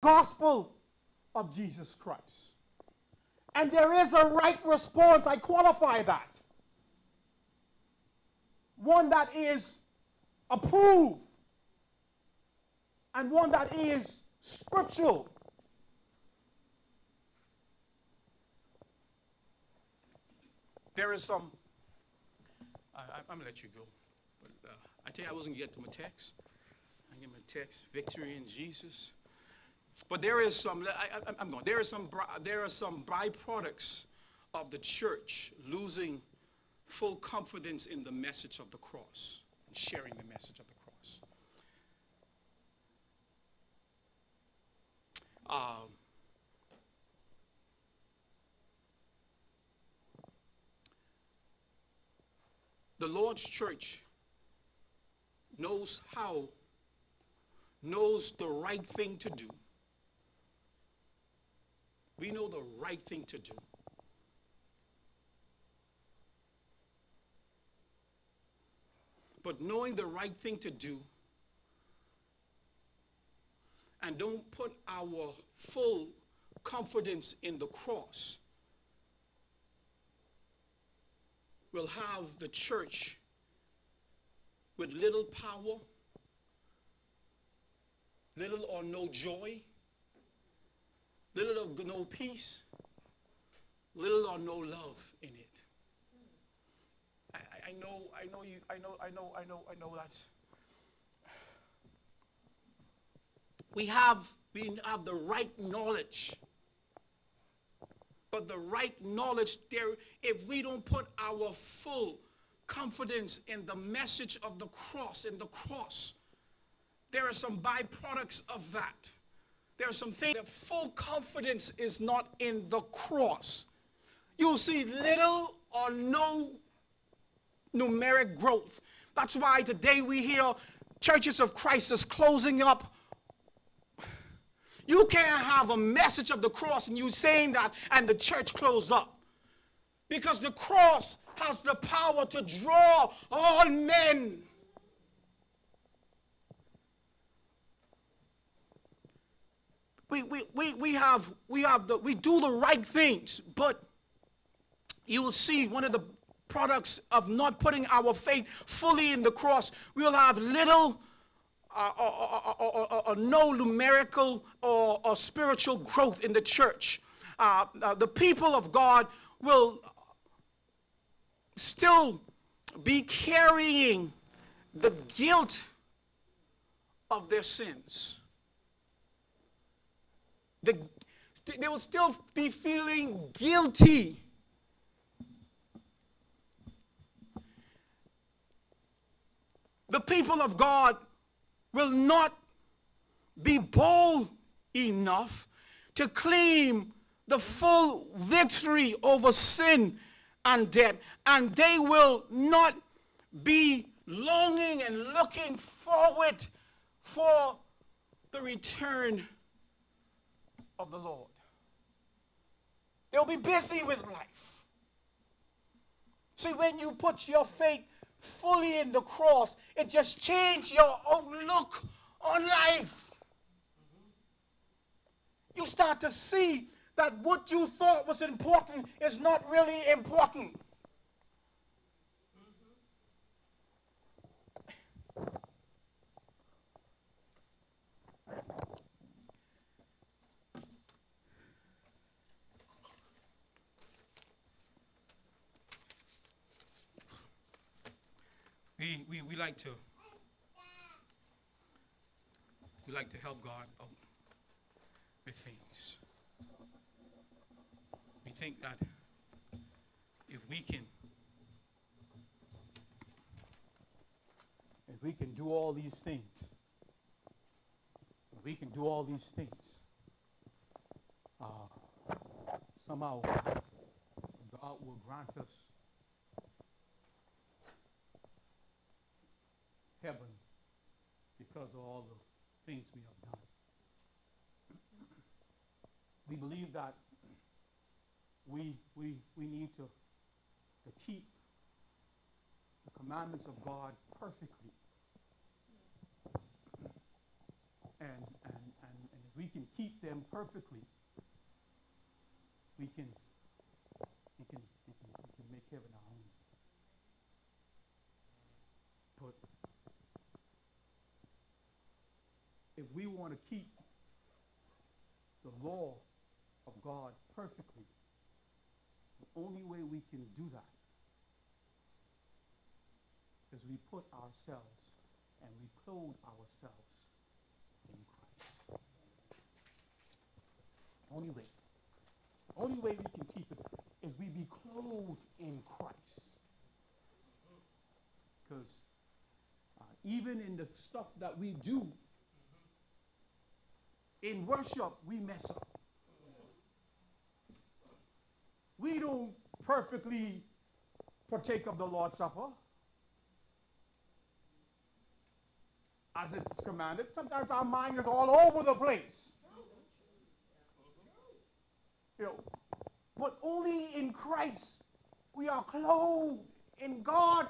gospel of Jesus Christ. And there is a right response. I qualify that. One that is approved and one that is scriptural. There is some, I'm going to let you go. But, I tell you I wasn't going to get to my text. I get my text, victory in Jesus. But there is some, I'm going, there are some byproducts of the church losing full confidence in the message of the cross and sharing the message of the cross. The Lord's church knows the right thing to do. We know the right thing to do. But knowing the right thing to do and don't put our full confidence in the cross will have the church with little power, little or no joy, little or no peace, little or no love in it. I know that's. We have the right knowledge. But the right knowledge there, if we don't put our full confidence in the message of the cross, there are some byproducts of that. There are some things that full confidence is not in the cross. You'll see little or no numeric growth. That's why today we hear churches of Christ is closing up. You can't have a message of the cross and you saying that and the church closed up. Because the cross has the power to draw all men. We do the right things, but you will see one of the products of not putting our faith fully in the cross, we'll have little or no numerical or spiritual growth in the church. The people of God will still be carrying the guilt of their sins. They will still be feeling guilty. The people of God will not be bold enough to claim the full victory over sin and death. And they will not be longing and looking forward for the return of the Lord. They'll be busy with life. See, when you put your faith fully in the cross, it just changed your outlook on life. You start to see that what you thought was important is not really important. We like to help God out with things. We think that if we can do all these things, somehow God will grant us heaven because of all the things we have done. We believe that we need to keep the commandments of God perfectly. And if we can keep them perfectly, we can make heaven our home. But if we want to keep the law of God perfectly, the only way we can do that is we put ourselves and we clothe ourselves in Christ. Only way we can keep it is we be clothed in Christ. Because even in the stuff that we do in worship, we mess up. We don't perfectly partake of the Lord's Supper as it's commanded. Sometimes our mind is all over the place. You know, but only in Christ we are clothed, and God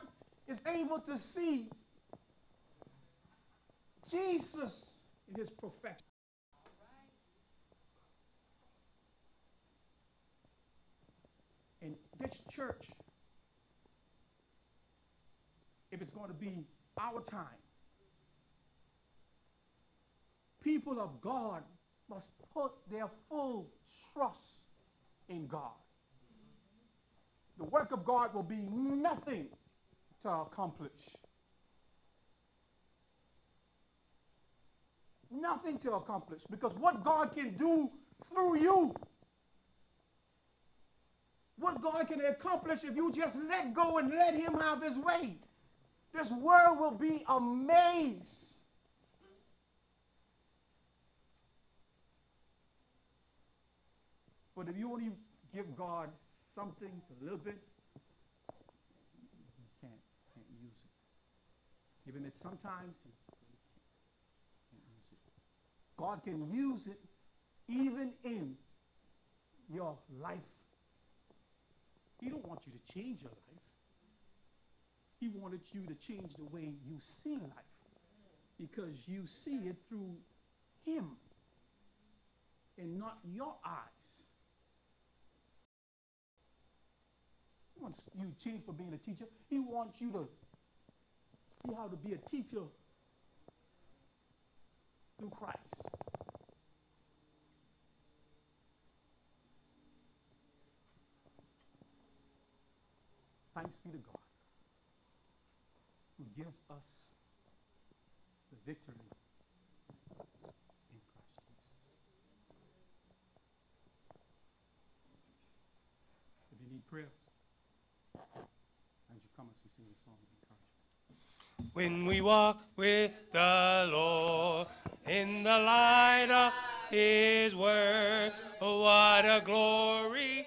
is able to see Jesus in his perfection. And this church, if it's going to be our time, people of God must put their full trust in God. The work of God will be nothing to accomplish. Nothing to accomplish, because what God can do through you, what God can accomplish if you just let go and let him have his way, this world will be amazed. But if you only give God something, a little bit, you can't use it. Even it sometimes, you can't use it. God can use it even in your life. He don't want you to change your life. He wanted you to change the way you see life, because you see it through him and not your eyes. He wants you to change for being a teacher. He wants you to see how to be a teacher through Christ. Thanks be to God, who gives us the victory in Christ Jesus. If you need prayers, and you come as we sing the song of encouragement. When we walk with the Lord in the light of his word, what a glory